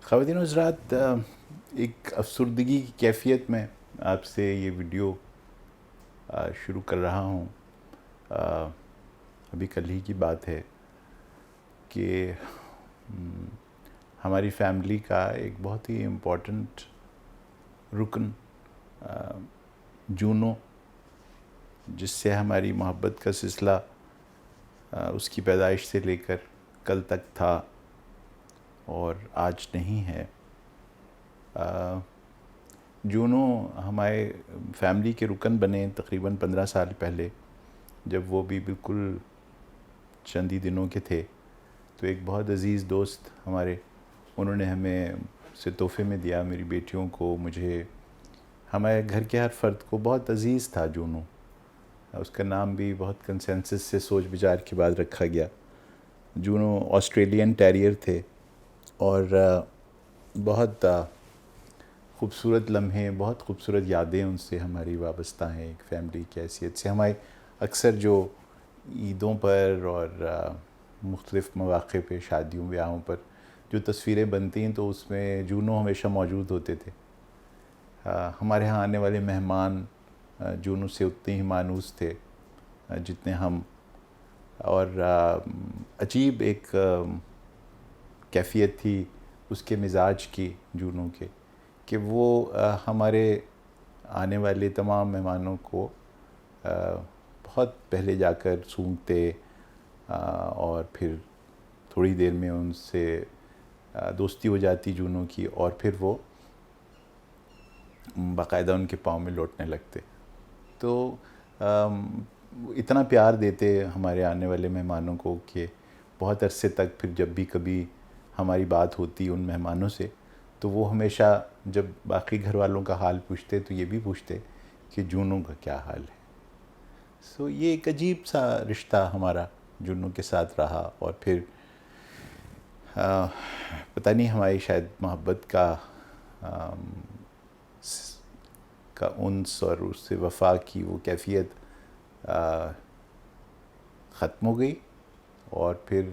خواتین و حضرات، ایک افسردگی کی کیفیت میں آپ سے یہ ویڈیو شروع کر رہا ہوں۔ ابھی کل ہی کی بات ہے کہ ہماری فیملی کا ایک بہت ہی امپورٹنٹ رکن جونو، جس سے ہماری محبت کا سلسلہ اس کی پیدائش سے لے کر کل تک تھا اور آج نہیں ہے۔ جونو ہمارے فیملی کے رکن بنے تقریباً 15 سال پہلے، جب وہ بھی بالکل چند ہی دنوں کے تھے۔ تو ایک بہت عزیز دوست ہمارے، انہوں نے ہمیں اسے تحفے میں دیا، میری بیٹیوں کو، مجھے، ہمارے گھر کے ہر فرد کو بہت عزیز تھا جونو۔ اس کا نام بھی بہت کنسنسس سے سوچ بچار کے بعد رکھا گیا۔ جونو آسٹریلین ٹیریئر تھے اور بہت خوبصورت لمحے، بہت خوبصورت یادیں ان سے ہماری وابستہ ہیں ایک فیملی کی حیثیت سے۔ ہمارے اکثر جو عیدوں پر اور مختلف مواقع پہ، شادیوں بیاہوں پر جو تصویریں بنتی ہیں تو اس میں جونو ہمیشہ موجود ہوتے تھے۔ ہمارے ہاں آنے والے مہمان جونو سے اتنے ہی مانوس تھے جتنے ہم، اور عجیب ایک کیفیت تھی اس کے مزاج کی، جونو کے، کہ وہ ہمارے آنے والے تمام مہمانوں کو بہت پہلے جا کر سونگھتے اور پھر تھوڑی دیر میں ان سے دوستی ہو جاتی جونو کی، اور پھر وہ باقاعدہ ان کے پاؤں میں لوٹنے لگتے۔ تو اتنا پیار دیتے ہمارے آنے والے مہمانوں کو کہ بہت عرصے تک پھر جب بھی کبھی ہماری بات ہوتی ان مہمانوں سے تو وہ ہمیشہ جب باقی گھر والوں کا حال پوچھتے تو یہ بھی پوچھتے کہ جونو کا کیا حال ہے۔ سو یہ ایک عجیب سا رشتہ ہمارا جونو کے ساتھ رہا، اور پھر پتہ نہیں ہماری شاید محبت کا انس اور اس سے وفا کی وہ کیفیت ختم ہو گئی، اور پھر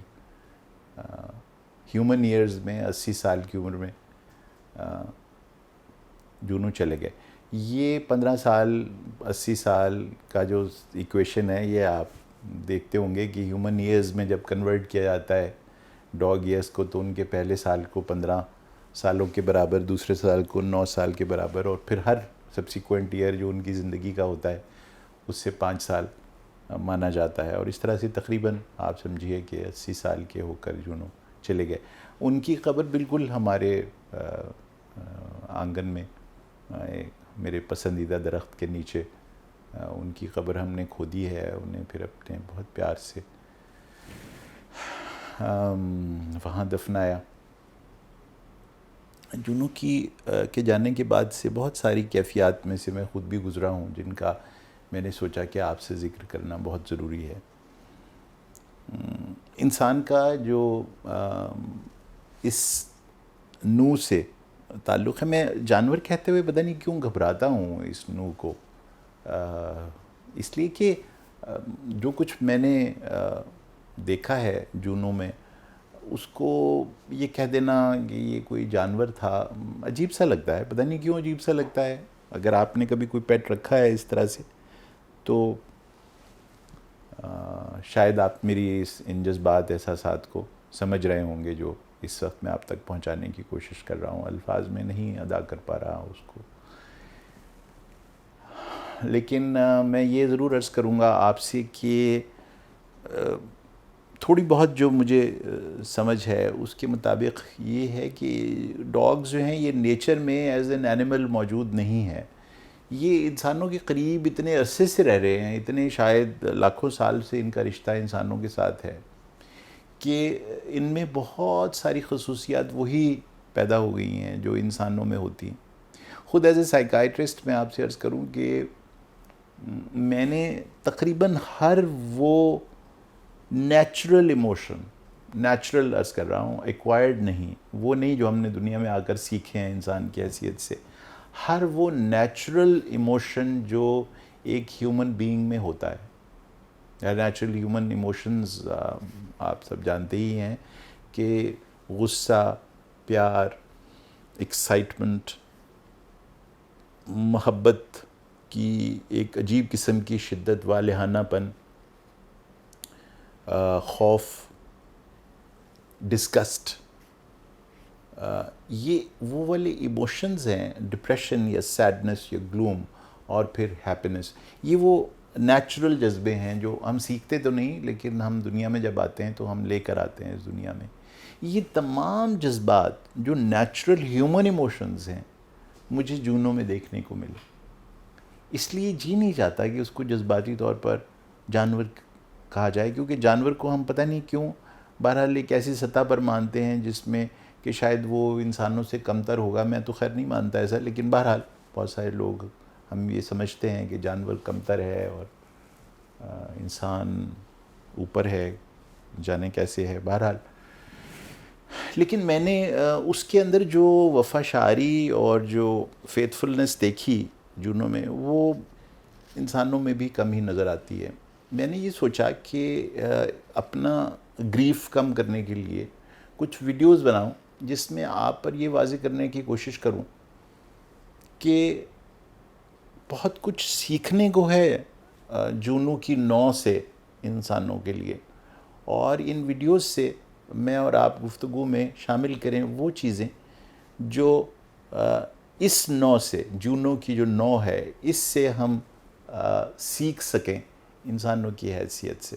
ہیومن ایئرز میں 80 سال کی عمر میں جونو چلے گئے۔ یہ 15 سال 80 سال کا جو ایکویشن ہے، یہ آپ دیکھتے ہوں گے کہ ہیومن ایئرز میں جب کنورٹ کیا جاتا ہے ڈاگ ایئرز کو، تو ان کے پہلے سال کو 15 سالوں کے برابر، دوسرے سال کو 9 سال کے برابر، اور پھر ہر سبسیکوینٹ ایئر جو ان کی زندگی کا ہوتا ہے اس سے 5 سال مانا جاتا ہے، اور اس طرح سے تقریباً آپ سمجھیے کہ 80 سال کے ہو کر جونو چلے گئے۔ ان کی قبر بالکل ہمارے آنگن میں، میرے پسندیدہ درخت کے نیچے ان کی قبر ہم نے کھودی ہے، انہیں پھر اپنے بہت پیار سے وہاں دفنایا۔ جونو کے جانے کے بعد سے بہت ساری کیفیات میں سے میں خود بھی گزرا ہوں، جن کا میں نے سوچا کہ آپ سے ذکر کرنا بہت ضروری ہے۔ انسان کا جو اس نو سے تعلق ہے، میں جانور کہتے ہوئے پتہ نہیں کیوں گھبراتا ہوں اس نو کو، اس لیے کہ جو کچھ میں نے دیکھا ہے جونو میں، اس کو یہ کہہ دینا کہ یہ کوئی جانور تھا، عجیب سا لگتا ہے، پتہ نہیں کیوں عجیب سا لگتا ہے۔ اگر آپ نے کبھی کوئی پیٹ رکھا ہے اس طرح سے تو شاید آپ میری ان جذبات احساسات کو سمجھ رہے ہوں گے جو اس وقت میں آپ تک پہنچانے کی کوشش کر رہا ہوں، الفاظ میں نہیں ادا کر پا رہا اس کو۔ لیکن میں یہ ضرور عرض کروں گا آپ سے کہ تھوڑی بہت جو مجھے سمجھ ہے اس کے مطابق یہ ہے کہ ڈاگز جو ہیں یہ نیچر میں ایز این اینیمل موجود نہیں ہے، یہ انسانوں کے قریب اتنے عرصے سے رہ رہے ہیں، اتنے شاید لاکھوں سال سے ان کا رشتہ انسانوں کے ساتھ ہے کہ ان میں بہت ساری خصوصیات وہی پیدا ہو گئی ہیں جو انسانوں میں ہوتی ہیں۔ خود ایز اے سائیکائٹرسٹ میں آپ سے عرض کروں کہ میں نے تقریباً ہر وہ نیچرل ایموشن، نیچرل عرض کر رہا ہوں، ایکوائرڈ نہیں، وہ نہیں جو ہم نے دنیا میں آ کر سیکھے ہیں انسان کی حیثیت سے، ہر وہ نیچرل ایموشن جو ایک ہیومن بینگ میں ہوتا ہے۔ نیچرل ہیومن ایموشنز آپ سب جانتے ہی ہیں کہ غصہ، پیار، ایکسائٹمنٹ، محبت کی ایک عجیب قسم کی شدت، والہانہ پن، خوف، ڈسگسٹ، یہ وہ والے ایموشنز ہیں، ڈپریشن یا سیڈنس یا گلوم، اور پھر ہیپینس. یہ وہ نیچرل جذبے ہیں جو ہم سیکھتے تو نہیں، لیکن ہم دنیا میں جب آتے ہیں تو ہم لے کر آتے ہیں اس دنیا میں. یہ تمام جذبات جو نیچرل ہیومن ایموشنز ہیں مجھے جونو میں دیکھنے کو ملے. اس لیے جی نہیں چاہتا کہ اس کو جذباتی طور پر جانور کہا جائے، کیونکہ جانور کو ہم پتہ نہیں کیوں بہرحال ایک ایسی سطح پر مانتے ہیں جس میں کہ شاید وہ انسانوں سے کمتر ہوگا. میں تو خیر نہیں مانتا ایسا، لیکن بہرحال بہت سارے لوگ ہم یہ سمجھتے ہیں کہ جانور کمتر ہے اور انسان اوپر ہے، جانے کیسے ہے. بہرحال لیکن میں نے اس کے اندر جو وفا شعری اور جو فیتھفلنس دیکھی جونو میں، وہ انسانوں میں بھی کم ہی نظر آتی ہے. میں نے یہ سوچا کہ اپنا گریف کم کرنے کے لیے کچھ ویڈیوز بناؤں جس میں آپ پر یہ واضح کرنے کی کوشش کروں کہ بہت کچھ سیکھنے کو ہے جونو کی نو سے انسانوں کے لیے، اور ان ویڈیوز سے میں اور آپ گفتگو میں شامل کریں وہ چیزیں جو اس نو سے، جونو کی جو نو ہے، اس سے ہم سیکھ سکیں انسانوں کی حیثیت سے.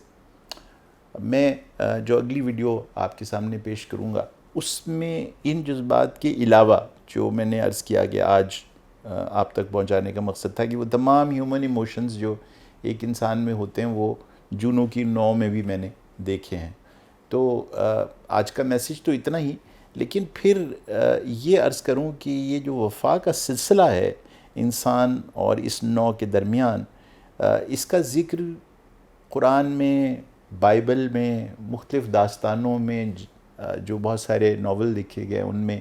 میں جو اگلی ویڈیو آپ کے سامنے پیش کروں گا اس میں ان جذبات کے علاوہ جو میں نے عرض کیا کہ آج آپ تک پہنچانے کا مقصد تھا، کہ وہ تمام ہیومن ایموشنز جو ایک انسان میں ہوتے ہیں وہ جونو کی نو میں بھی میں نے دیکھے ہیں. تو آج کا میسیج تو اتنا ہی، لیکن پھر یہ عرض کروں کہ یہ جو وفا کا سلسلہ ہے انسان اور اس نو کے درمیان، اس کا ذکر قرآن میں، بائبل میں، مختلف داستانوں میں، جو بہت سارے ناول لکھے گئے ان میں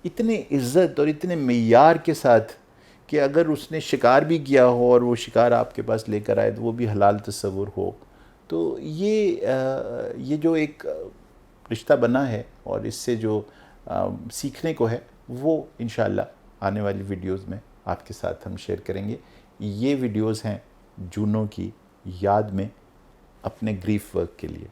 اتنے عزت اور اتنے معیار کے ساتھ کہ اگر اس نے شکار بھی کیا ہو اور وہ شکار آپ کے پاس لے کر آئے تو وہ بھی حلال تصور ہو. تو یہ جو ایک رشتہ بنا ہے اور اس سے جو سیکھنے کو ہے وہ انشاءاللہ آنے والی ویڈیوز میں آپ کے ساتھ ہم شیئر کریں گے. یہ ویڈیوز ہیں جونو کی یاد میں اپنے گریف ورک کے لیے.